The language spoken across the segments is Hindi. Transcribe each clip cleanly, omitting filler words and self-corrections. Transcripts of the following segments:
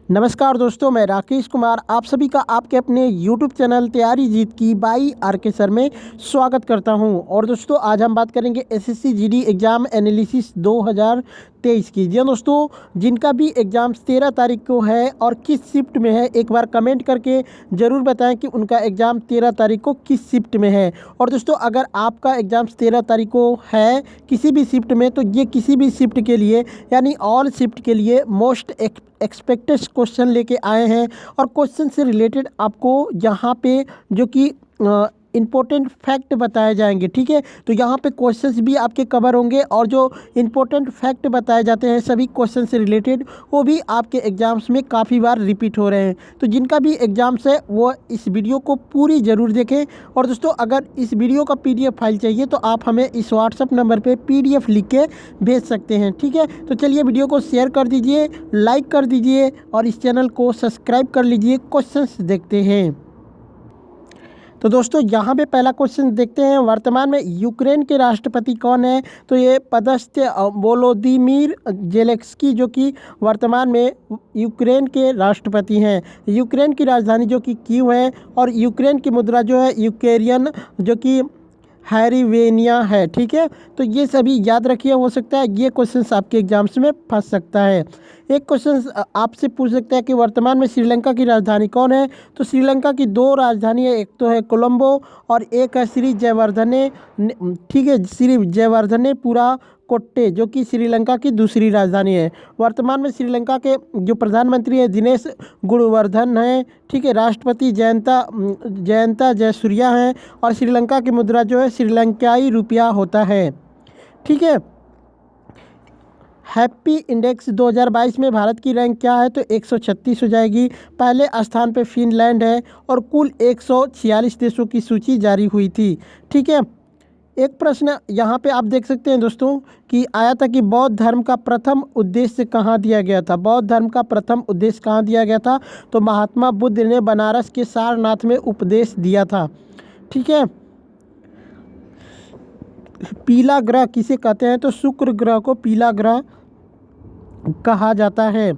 नमस्कार दोस्तों, मैं राकेश कुमार आप सभी का आपके अपने YouTube चैनल तैयारी जीत की बाई आर.के. सर में स्वागत करता हूं। और दोस्तों, आज हम बात करेंगे एसएससी जीडी एग्ज़ाम एनालिसिस 2023 की। जी हाँ दोस्तों, जिनका भी एग्ज़ाम्स 13 तारीख को है और किस शिफ्ट में है, एक बार कमेंट करके ज़रूर बताएं कि उनका एग्ज़ाम 13 तारीख को किस शिफ्ट में है। और दोस्तों, अगर आपका एग्ज़ाम्स 13 तारीख को है किसी भी शिफ्ट में, तो ये किसी भी शिफ्ट के लिए यानी ऑल शिफ्ट के लिए मोस्ट एक्सपेक्टेड क्वेश्चन लेके आए हैं। और क्वेश्चन से रिलेटेड आपको यहाँ पे जो कि इम्पोर्टेंट फैक्ट बताए जाएंगे। ठीक है, तो यहाँ पे क्वेश्चंस भी आपके कवर होंगे और जो इम्पोर्टेंट फैक्ट बताए जाते हैं सभी क्वेश्चन से रिलेटेड, वो भी आपके एग्ज़ाम्स में काफ़ी बार रिपीट हो रहे हैं। तो जिनका भी एग्ज़ाम्स है वो इस वीडियो को पूरी ज़रूर देखें। और दोस्तों, अगर इस वीडियो का PDF फाइल चाहिए तो आप हमें इस व्हाट्सअप नंबर पर PDF लिख के भेज सकते हैं। ठीक है, तो चलिए वीडियो को शेयर कर दीजिए, लाइक कर दीजिए और इस चैनल को सब्सक्राइब कर लीजिए। क्वेश्चंस देखते हैं। तो दोस्तों, यहाँ पे पहला क्वेश्चन देखते हैं, वर्तमान में यूक्रेन के राष्ट्रपति कौन है? तो ये पदस्थ वोलोदिमीर जेलेंस्की जो कि वर्तमान में यूक्रेन के राष्ट्रपति हैं। यूक्रेन की राजधानी जो कि कीव है और यूक्रेन की मुद्रा जो है यूक्रेनियन जो कि हैरिवेनिया है। ठीक है, तो ये सभी याद रखिए, हो सकता है ये क्वेश्चंस आपके एग्जाम्स में फंस सकता है। एक क्वेश्चन आपसे पूछ सकता है कि वर्तमान में श्रीलंका की राजधानी कौन है? तो श्रीलंका की दो राजधानी है, एक तो है कोलंबो और एक है श्री जयवर्धने। ठीक है, श्री जयवर्धनेपुरा कोट्टे जो कि श्रीलंका की दूसरी राजधानी है। वर्तमान में श्रीलंका के जो प्रधानमंत्री है दिनेश गुणवर्धन हैं। ठीक है, राष्ट्रपति जयंता जयसूर्या हैं और श्रीलंका की मुद्रा जो है श्रीलंकाई रुपया होता है। ठीक है, हैप्पी इंडेक्स 2022 में भारत की रैंक क्या है? तो 136 हो जाएगी। पहले स्थान पे फिनलैंड है और कुल 146 देशों की सूची जारी हुई थी। ठीक है, एक प्रश्न यहाँ पे आप देख सकते हैं दोस्तों कि आया था कि बौद्ध धर्म का प्रथम उद्देश्य कहाँ दिया गया था? बौद्ध धर्म का प्रथम उद्देश्य कहाँ दिया गया था? तो महात्मा बुद्ध ने बनारस के सारनाथ में उपदेश दिया था। ठीक है, पीला ग्रह किसे कहते हैं? तो शुक्र ग्रह को पीला ग्रह कहा जाता है।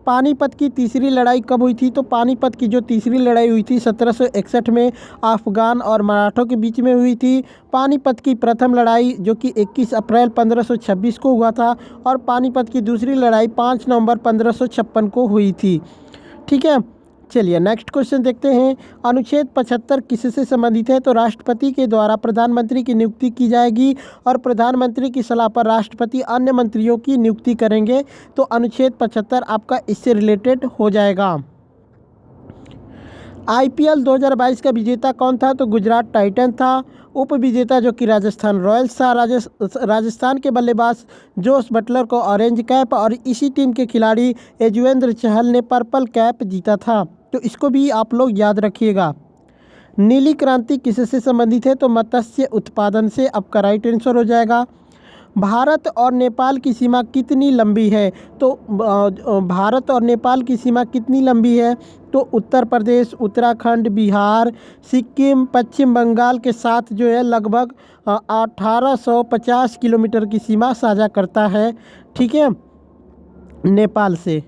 पानीपत की तीसरी लड़ाई कब हुई थी? तो पानीपत की जो तीसरी लड़ाई हुई थी 1761 में अफगान और मराठों के बीच में हुई थी। पानीपत की प्रथम लड़ाई जो कि 21 अप्रैल 1526 को हुआ था और पानीपत की दूसरी लड़ाई 5 नवंबर 1556 को हुई थी। ठीक है, चलिए नेक्स्ट क्वेश्चन देखते हैं। अनुच्छेद 75 किससे संबंधित है? तो राष्ट्रपति के द्वारा प्रधानमंत्री की नियुक्ति की जाएगी और प्रधानमंत्री की सलाह पर राष्ट्रपति अन्य मंत्रियों की नियुक्ति करेंगे। तो अनुच्छेद 75 आपका इससे रिलेटेड हो जाएगा। IPL 2022 का विजेता कौन था? तो गुजरात टाइटन था। उप विजेता जो कि राजस्थान रॉयल्स था। राजस्थान के बल्लेबाज जोस बटलर को ऑरेंज कैप और इसी टीम के खिलाड़ी यजुवेंद्र चहल ने पर्पल कैप जीता था। तो इसको भी आप लोग याद रखिएगा। नीली क्रांति किससे संबंधित है? तो मत्स्य उत्पादन से। आपका राइट आंसर हो जाएगा। भारत और नेपाल की सीमा कितनी लंबी है? तो भारत और नेपाल की सीमा कितनी लंबी है? तो उत्तर प्रदेश, उत्तराखंड, बिहार, सिक्किम, पश्चिम बंगाल के साथ जो है लगभग 1850 किलोमीटर की सीमा साझा करता है। ठीक है, नेपाल से।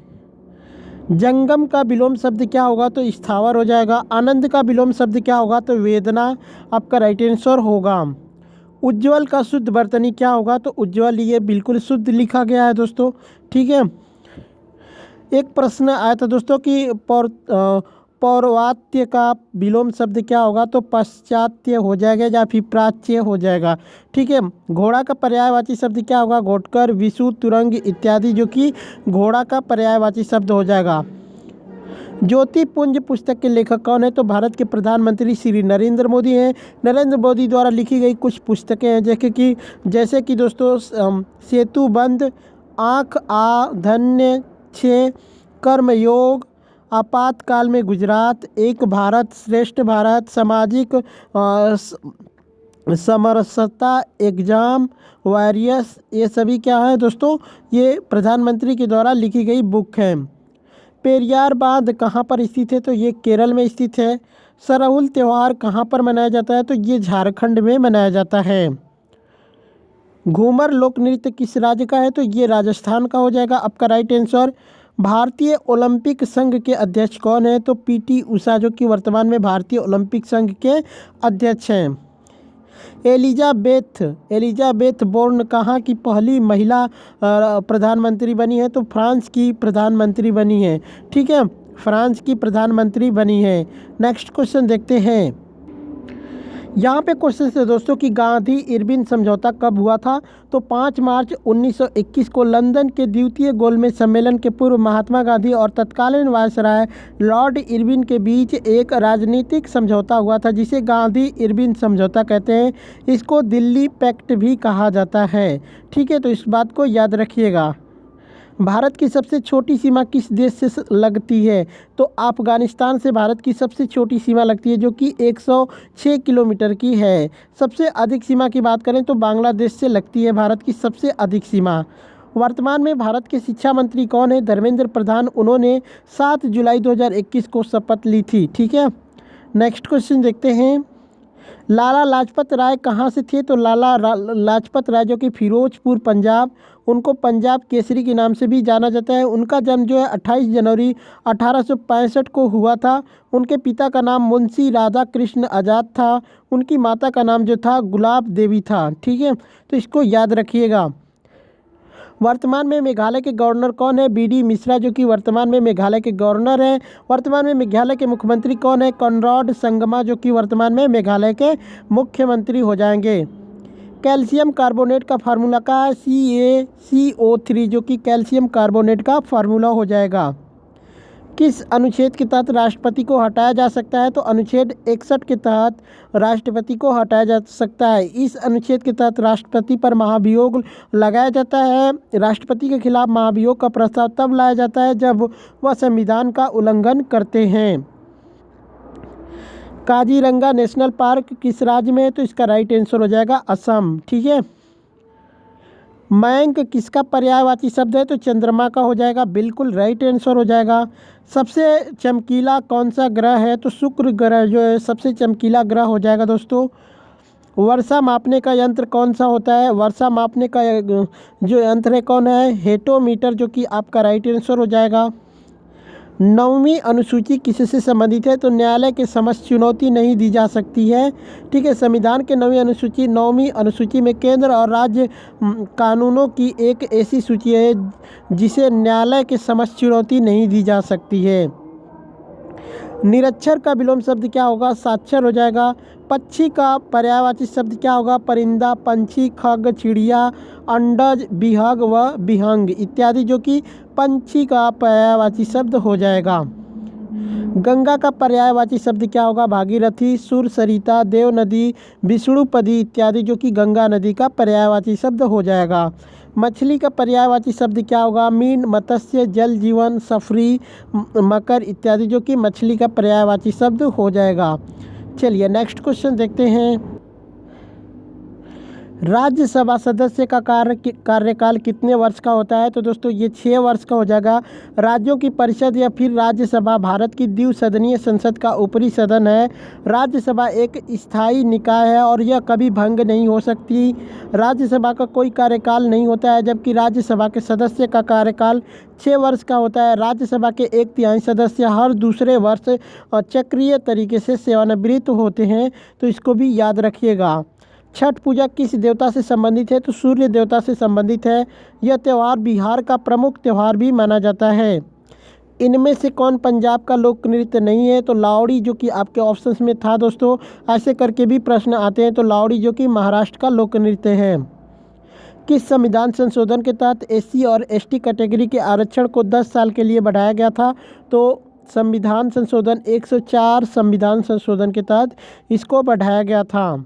जंगम का विलोम शब्द क्या होगा? तो स्थावर हो जाएगा। आनंद का विलोम शब्द क्या होगा? तो वेदना। आपका राइट आंसर होगा। उज्ज्वल का शुद्ध वर्तनी क्या होगा? तो उज्ज्वल, ये बिल्कुल शुद्ध लिखा गया है दोस्तों। ठीक है, एक प्रश्न आया था दोस्तों कि पौर्वात्य का विलोम शब्द क्या होगा? तो पश्चात्य हो जाएगा या फिर प्राच्य हो जाएगा। ठीक है, घोड़ा का पर्यायवाची शब्द क्या होगा? घोटकर, विशु, तुरंग इत्यादि जो कि घोड़ा का पर्यायवाची शब्द हो जाएगा। ज्योतिपुंज पुस्तक के लेखक कौन है? तो भारत के प्रधानमंत्री श्री नरेंद्र मोदी हैं। नरेंद्र मोदी द्वारा लिखी गई कुछ पुस्तकें हैं जैसे कि दोस्तों सेतुबंध, आँख आ धन्य, 6 कर्मयोग, आपातकाल में गुजरात, एक भारत श्रेष्ठ भारत, सामाजिक समरसता, एग्जाम वॉरियर्स, ये सभी क्या है दोस्तों? ये प्रधानमंत्री के द्वारा लिखी गई बुक है। पेरियार बांध कहाँ पर स्थित है? तो ये केरल में स्थित है। सरहुल त्यौहार कहाँ पर मनाया जाता है? तो ये झारखंड में मनाया जाता है। घूमर लोक नृत्य किस राज्य का है? तो ये राजस्थान का हो जाएगा आपका राइट आंसर। भारतीय ओलंपिक संघ के अध्यक्ष कौन है? तो पीटी उषा, जो कि वर्तमान में भारतीय ओलंपिक संघ के अध्यक्ष हैं। एलिजाबेथ बोर्न कहाँ की पहली महिला प्रधानमंत्री बनी है? तो फ्रांस की प्रधानमंत्री बनी है। ठीक है, फ्रांस की प्रधानमंत्री बनी है। नेक्स्ट क्वेश्चन देखते हैं। यहाँ पे क्वेश्चन है दोस्तों कि गांधी इरविन समझौता कब हुआ था? तो 5 मार्च 1921 को लंदन के द्वितीय गोलमेज सम्मेलन के पूर्व महात्मा गांधी और तत्कालीन वायसराय लॉर्ड इरविन के बीच एक राजनीतिक समझौता हुआ था, जिसे गांधी इरविन समझौता कहते हैं। इसको दिल्ली पैक्ट भी कहा जाता है। ठीक है, तो इस बात को याद रखिएगा। भारत की सबसे छोटी सीमा किस देश से लगती है? तो अफ़गानिस्तान से भारत की सबसे छोटी सीमा लगती है, जो कि 106 किलोमीटर की है। सबसे अधिक सीमा की बात करें तो बांग्लादेश से लगती है भारत की सबसे अधिक सीमा। वर्तमान में भारत के शिक्षा मंत्री कौन है? धर्मेंद्र प्रधान। उन्होंने 7 जुलाई 2021 को शपथ ली थी। ठीक है, नेक्स्ट क्वेश्चन देखते हैं। लाला लाजपत राय कहाँ से थे? तो लाजपत राय, जो कि फिरोजपुर पंजाब, उनको पंजाब केसरी के नाम से भी जाना जाता है। उनका जन्म जो है 28 जनवरी 1865 को हुआ था। उनके पिता का नाम मुंशी राधा कृष्ण आज़ाद था। उनकी माता का नाम जो था गुलाब देवी था। ठीक है, तो इसको याद रखिएगा। वर्तमान में मेघालय के गवर्नर कौन है? बीडी मिश्रा, जो कि वर्तमान में मेघालय के गवर्नर हैं। वर्तमान में मेघालय के मुख्यमंत्री कौन है? कॉनराड संगमा, जो कि वर्तमान में मेघालय के मुख्यमंत्री हो जाएंगे। कैल्शियम कार्बोनेट का फार्मूला का है? CaCO3, जो कि कैल्शियम कार्बोनेट का फार्मूला हो जाएगा। किस अनुच्छेद के तहत राष्ट्रपति को हटाया जा सकता है? तो अनुच्छेद 61 के तहत राष्ट्रपति को हटाया जा सकता है। इस अनुच्छेद के तहत राष्ट्रपति पर महाभियोग लगाया जाता है। राष्ट्रपति के खिलाफ महाभियोग का प्रस्ताव तब लाया जाता है जब वह संविधान का उल्लंघन करते हैं। काजीरंगा नेशनल पार्क किस राज्य में है? तो इसका राइट आंसर हो जाएगा असम। ठीक है, मयंक किसका पर्यायवाची शब्द है? तो चंद्रमा का हो जाएगा, बिल्कुल राइट आंसर हो जाएगा। सबसे चमकीला कौन सा ग्रह है? तो शुक्र ग्रह जो है सबसे चमकीला ग्रह हो जाएगा दोस्तों। वर्षा मापने का यंत्र कौन सा होता है? वर्षा मापने का जो यंत्र है कौन है? हेटोमीटर, जो कि आपका राइट आंसर हो जाएगा। 9वीं अनुसूची किससे संबंधित है? तो न्यायालय के समक्ष चुनौती नहीं दी जा सकती है। ठीक है, संविधान के 9वीं अनुसूची में केंद्र और राज्य कानूनों की एक ऐसी सूची है जिसे न्यायालय के समक्ष चुनौती नहीं दी जा सकती है। निरक्षर का विलोम शब्द क्या होगा? साक्षर हो जाएगा। पक्षी का पर्यायवाची शब्द क्या होगा? परिंदा, पंछी, खग, चिड़िया, अंडज, बिहग व बिहंग इत्यादि, जो कि पंछी का पर्यायवाची शब्द हो जाएगा। गंगा का पर्यायवाची शब्द क्या होगा? भागीरथी, सुर, सरिता, देव नदी, विष्णुपदी इत्यादि, जो कि गंगा नदी का पर्यायवाची शब्द हो जाएगा। मछली का पर्यायवाची शब्द क्या होगा? मीन, मत्स्य, जल जीवन, सफरी, मकर इत्यादि, जो कि मछली का पर्यायवाची शब्द हो जाएगा। चलिए नेक्स्ट क्वेश्चन देखते हैं। राज्यसभा सदस्य का कार्यकाल कितने वर्ष का होता है? तो दोस्तों ये 6 वर्ष का हो जाएगा। राज्यों की परिषद या फिर राज्यसभा भारत की द्विसदनीय संसद का ऊपरी सदन है। राज्यसभा एक स्थायी निकाय है और यह कभी भंग नहीं हो सकती। राज्यसभा का कोई कार्यकाल नहीं होता है, जबकि राज्यसभा के सदस्य का कार्यकाल 6 वर्ष का होता है। राज्यसभा के 1/3 सदस्य हर दूसरे वर्ष चक्रीय तरीके से सेवानिवृत्त होते हैं, तो इसको भी याद रखिएगा। छठ पूजा किस देवता से संबंधित है? तो सूर्य देवता से संबंधित है। यह त्यौहार बिहार का प्रमुख त्यौहार भी माना जाता है। इनमें से कौन पंजाब का लोक नृत्य नहीं है? तो लावड़ी, जो कि आपके ऑप्शंस में था दोस्तों, ऐसे करके भी प्रश्न आते हैं। तो लावड़ी जो कि महाराष्ट्र का लोक नृत्य है। किस संविधान संशोधन के तहत SC और ST कैटेगरी के आरक्षण को 10 साल के लिए बढ़ाया गया था? तो संविधान संशोधन 104 संविधान संशोधन के तहत इसको बढ़ाया गया था।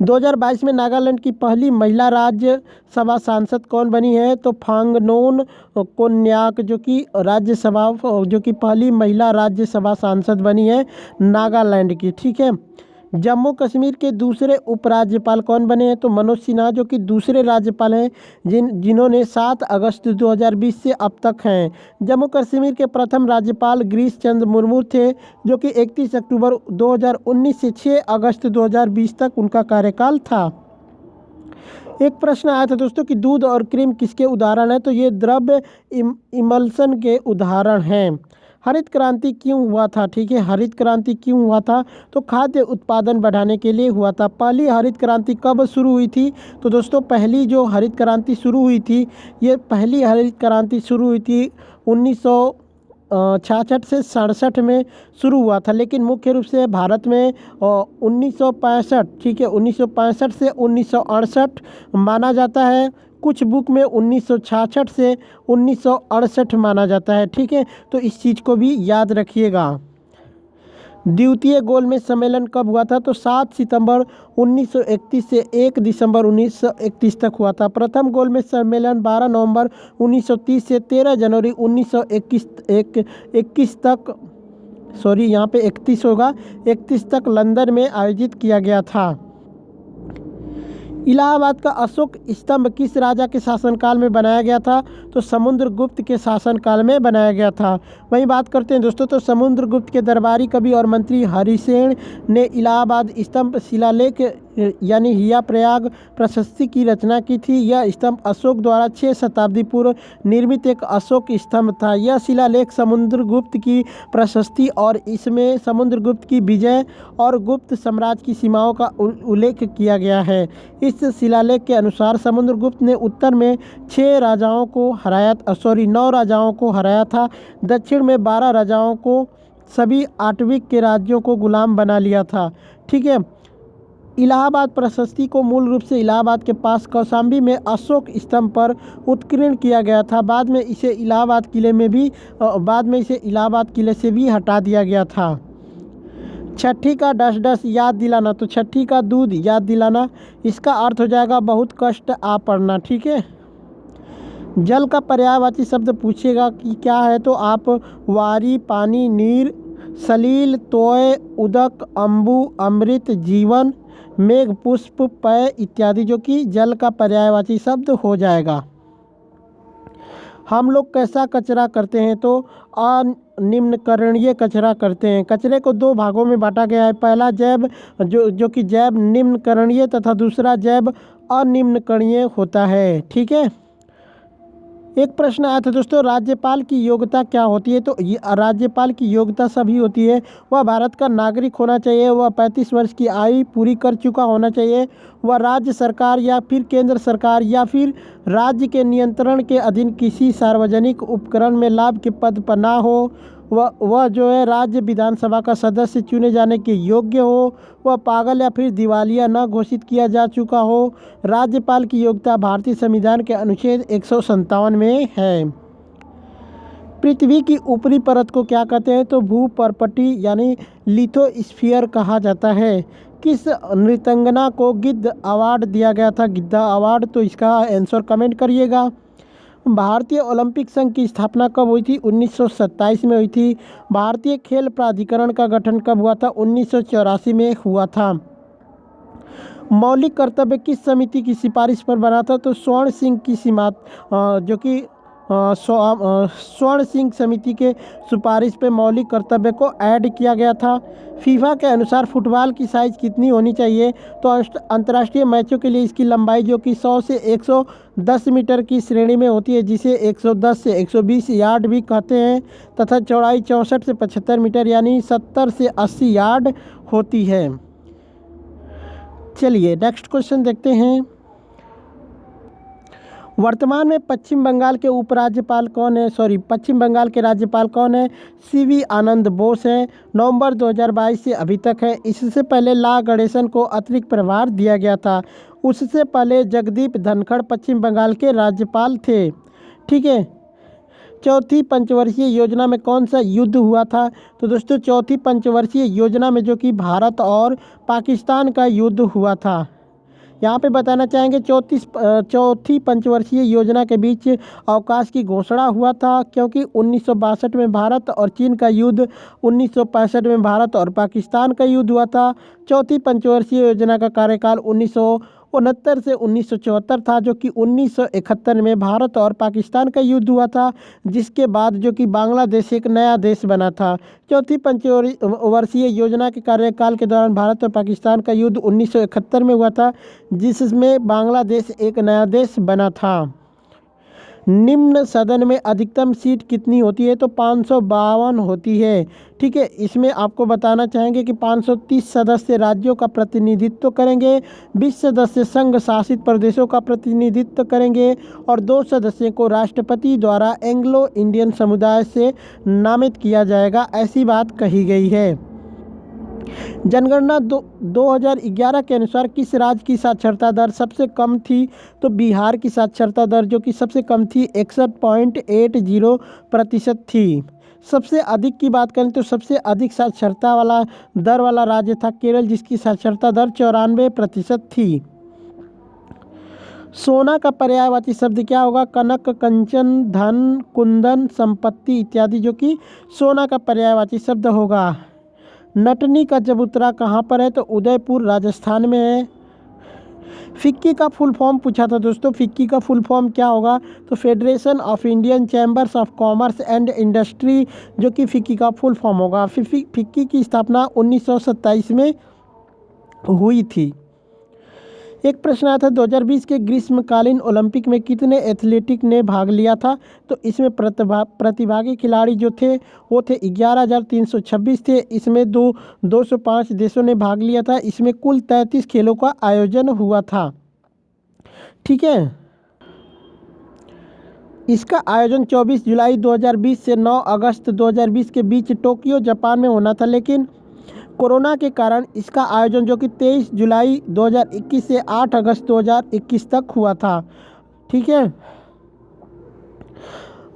2022 में नागालैंड की पहली महिला राज्यसभा सांसद कौन बनी है? तो फांगनोन कोन्याक, जो कि राज्यसभा जो कि पहली महिला राज्यसभा सांसद बनी है नागालैंड की। ठीक है, जम्मू कश्मीर के दूसरे उपराज्यपाल कौन बने हैं? तो मनोज सिन्हा, जो कि दूसरे राज्यपाल हैं जिन्होंने 7 अगस्त 2020 से अब तक हैं। जम्मू कश्मीर के प्रथम राज्यपाल गिरीश चंद्र मुर्मू थे, जो कि 31 अक्टूबर 2019 से 6 अगस्त 2020 तक उनका कार्यकाल था। एक प्रश्न आया था दोस्तों कि दूध और क्रीम किसके उदाहरण है, तो ये द्रव्य इमल्सन के उदाहरण हैं। हरित क्रांति क्यों हुआ था, ठीक है, हरित क्रांति क्यों हुआ था, तो खाद्य उत्पादन बढ़ाने के लिए हुआ था। पहली हरित क्रांति कब शुरू हुई थी, तो दोस्तों पहली जो हरित क्रांति शुरू हुई थी, ये पहली हरित क्रांति शुरू हुई थी 1966 से 67 में शुरू हुआ था, लेकिन मुख्य रूप से भारत में 1965, ठीक है, 1965 से 1968 माना जाता है। कुछ बुक में 1966 से 1968 माना जाता है, ठीक है, तो इस चीज़ को भी याद रखिएगा। द्वितीय गोलमेज सम्मेलन कब हुआ था, तो 7 सितंबर 1931 से 1 दिसंबर 1931 तक हुआ था। प्रथम गोलमेज सम्मेलन 12 नवंबर 1930 से 13 जनवरी 1921 तक, सॉरी यहाँ पे 31 होगा, 31 तक लंदन में आयोजित किया गया था। इलाहाबाद का अशोक स्तंभ किस राजा के शासनकाल में बनाया गया था, तो समुद्रगुप्त के शासनकाल में बनाया गया था। वहीं बात करते हैं दोस्तों, तो समुद्रगुप्त के दरबारी कवि और मंत्री हरिसेन ने इलाहाबाद स्तंभ शिलालेख यानी हिया प्रयाग प्रशस्ति की रचना की थी। यह स्तंभ अशोक द्वारा 6 शताब्दी पूर्व निर्मित एक अशोक स्तंभ था। यह शिलालेख समुद्रगुप्त की प्रशस्ति और इसमें समुद्रगुप्त की विजय और गुप्त साम्राज्य की सीमाओं का उल्लेख किया गया है। इस शिलालेख के अनुसार समुद्रगुप्त ने उत्तर में 9 राजाओं को हराया था, दक्षिण में 12 राजाओं को, सभी आठवीं के राज्यों को गुलाम बना लिया था, ठीक है। इलाहाबाद प्रशस्ति को मूल रूप से इलाहाबाद के पास कौशाम्बी में अशोक स्तंभ पर उत्कीर्ण किया गया था। बाद में इसे इलाहाबाद किले से भी हटा दिया गया था। छठी का डस डस याद दिलाना, तो छठी का दूध याद दिलाना, इसका अर्थ हो जाएगा बहुत कष्ट आ पड़ना, ठीक है। जल का पर्यायवाची शब्द पूछेगा कि क्या है, तो आप वारी, पानी, नीर, सलील, तोय, उदक, अम्बु, अमृत, जीवन, मेघ, पुष्प, पय इत्यादि, जो कि जल का पर्यायवाची शब्द हो जाएगा। हम लोग कैसा कचरा करते हैं, तो अनिम्नकरणीय कचरा करते हैं। कचरे को 2 भागों में बांटा गया है। पहला जैव जो कि जैव निम्नकरणीय तथा दूसरा जैव अनिम्नकरणीय होता है, ठीक है। एक प्रश्न आया था दोस्तों, राज्यपाल की योग्यता क्या होती है, तो राज्यपाल की योग्यता सभी होती है। वह भारत का नागरिक होना चाहिए, वह 35 वर्ष की आयु पूरी कर चुका होना चाहिए, वह राज्य सरकार या फिर केंद्र सरकार या फिर राज्य के नियंत्रण के अधीन किसी सार्वजनिक उपकरण में लाभ के पद पर ना हो, वह जो है राज्य विधानसभा का सदस्य चुने जाने के योग्य हो, वह पागल या फिर दिवालिया न घोषित किया जा चुका हो। राज्यपाल की योग्यता भारतीय संविधान के अनुच्छेद 157 में है। पृथ्वी की ऊपरी परत को क्या कहते हैं, तो भूपर्पटी यानी लिथोस्फीयर कहा जाता है। किस नृत्यांगना को गिद्ध अवार्ड दिया गया था, गिद्धा अवार्ड, तो इसका आंसर कमेंट करिएगा। भारतीय ओलंपिक संघ की स्थापना कब हुई थी, 1927 में हुई थी। भारतीय खेल प्राधिकरण का गठन कब हुआ था, 1984 में हुआ था। मौलिक कर्तव्य किस समिति की सिफारिश पर बना था, तो स्वर्ण सिंह की जो कि स्वर्ण सिंह समिति के सिफारिश पे मौलिक कर्तव्य को ऐड किया गया था। फीफा के अनुसार फुटबॉल की साइज़ कितनी होनी चाहिए, तो अंतर्राष्ट्रीय मैचों के लिए इसकी लंबाई जो कि 100 से 110 मीटर की श्रेणी में होती है, जिसे 110 से 120 यार्ड भी कहते हैं, तथा चौड़ाई 64 से 75 मीटर यानी 70 से 80 यार्ड होती है। चलिए नेक्स्ट क्वेश्चन देखते हैं। वर्तमान में पश्चिम बंगाल के पश्चिम बंगाल के राज्यपाल कौन है, सीवी आनंद बोस हैं। नवंबर 2022 से अभी तक है। इससे पहले ला गणेशन को अतिरिक्त प्रभार दिया गया था। उससे पहले जगदीप धनखड़ पश्चिम बंगाल के राज्यपाल थे, ठीक है। चौथी पंचवर्षीय योजना में कौन सा युद्ध हुआ था, तो दोस्तों चौथी पंचवर्षीय योजना में जो कि भारत और पाकिस्तान का युद्ध हुआ था। यहाँ पे बताना चाहेंगे चौथी पंचवर्षीय योजना के बीच अवकाश की घोषणा हुआ था, क्योंकि 1962 में भारत और चीन का युद्ध, 1965 में भारत और पाकिस्तान का युद्ध हुआ था। चौथी पंचवर्षीय योजना का कार्यकाल 69 से 1974 था, जो कि 1971 में भारत और पाकिस्तान का युद्ध हुआ था, जिसके बाद जो कि बांग्लादेश एक नया देश बना था। चौथी पंचवर्षीय योजना के कार्यकाल के दौरान भारत और पाकिस्तान का युद्ध 1971 में हुआ था, जिसमें बांग्लादेश एक नया देश बना था। निम्न सदन में अधिकतम सीट कितनी होती है? तो 552 होती है। ठीक है, इसमें आपको बताना चाहेंगे कि 530 सदस्य राज्यों का प्रतिनिधित्व करेंगे, 20 सदस्य संघ शासित प्रदेशों का प्रतिनिधित्व करेंगे और 2 सदस्यों को राष्ट्रपति द्वारा एंग्लो इंडियन समुदाय से नामित किया जाएगा, ऐसी बात कही गई है। जनगणना 2011 के अनुसार किस राज्य की साक्षरता दर सबसे कम थी? तो बिहार की साक्षरता दर जो कि सबसे कम थी 61.80% थी। सबसे अधिक की बात करें तो सबसे अधिक साक्षरता वाला दर वाला राज्य था केरल, जिसकी साक्षरता दर 94% थी। सोना का पर्यायवाची शब्द क्या होगा? कनक, कंचन, धन, कुंदन, संपत्ति इत्यादि जो कि सोना का पर्यायवाची शब्द होगा। नटनी का चबूतरा कहाँ पर है? तो उदयपुर राजस्थान में है। फिक्की का फुल फॉर्म पूछा था दोस्तों, फिक्की का फुल फॉर्म क्या होगा? तो federation of Indian chambers of commerce and industry जो कि फिक्की का फुल फॉर्म होगा। फिक्की की स्थापना 1927 में हुई थी। एक प्रश्न आया था 2020 के ग्रीष्मकालीन ओलंपिक में कितने एथलीट ने भाग लिया था? तो इसमें प्रतिभागी खिलाड़ी जो थे वो थे 11,326 थे। इसमें 205 देशों ने भाग लिया था। इसमें कुल 33 खेलों का आयोजन हुआ था। ठीक है, इसका आयोजन 24 जुलाई 2020 से 9 अगस्त 2020 के बीच टोक्यो जापान में होना था, लेकिन कोरोना के कारण इसका आयोजन जो कि 23 जुलाई 2021 से 8 अगस्त 2021 तक हुआ था। ठीक है,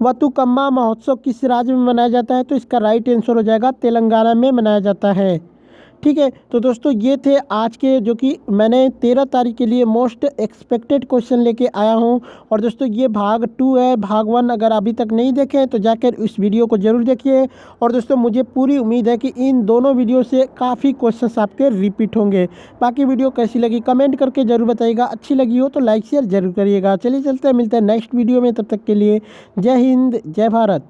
बतुकम्मा महोत्सव किस राज्य में मनाया जाता है? तो इसका राइट आंसर हो जाएगा तेलंगाना में मनाया जाता है। ठीक है, तो दोस्तों ये थे आज के जो कि मैंने 13 तारीख के लिए मोस्ट एक्सपेक्टेड क्वेश्चन लेके आया हूं। और दोस्तों ये भाग 2 है, भाग 1 अगर अभी तक नहीं देखे तो जाकर इस वीडियो को ज़रूर देखिए। और दोस्तों मुझे पूरी उम्मीद है कि इन दोनों वीडियो से काफ़ी क्वेश्चंस आपके रिपीट होंगे। बाकी वीडियो कैसी लगी कमेंट करके ज़रूर बताइएगा, अच्छी लगी हो तो लाइक शेयर ज़रूर करिएगा। चलिए चलते हैं, मिलते हैं नेक्स्ट वीडियो में, तब तक के लिए जय हिंद, जय भारत।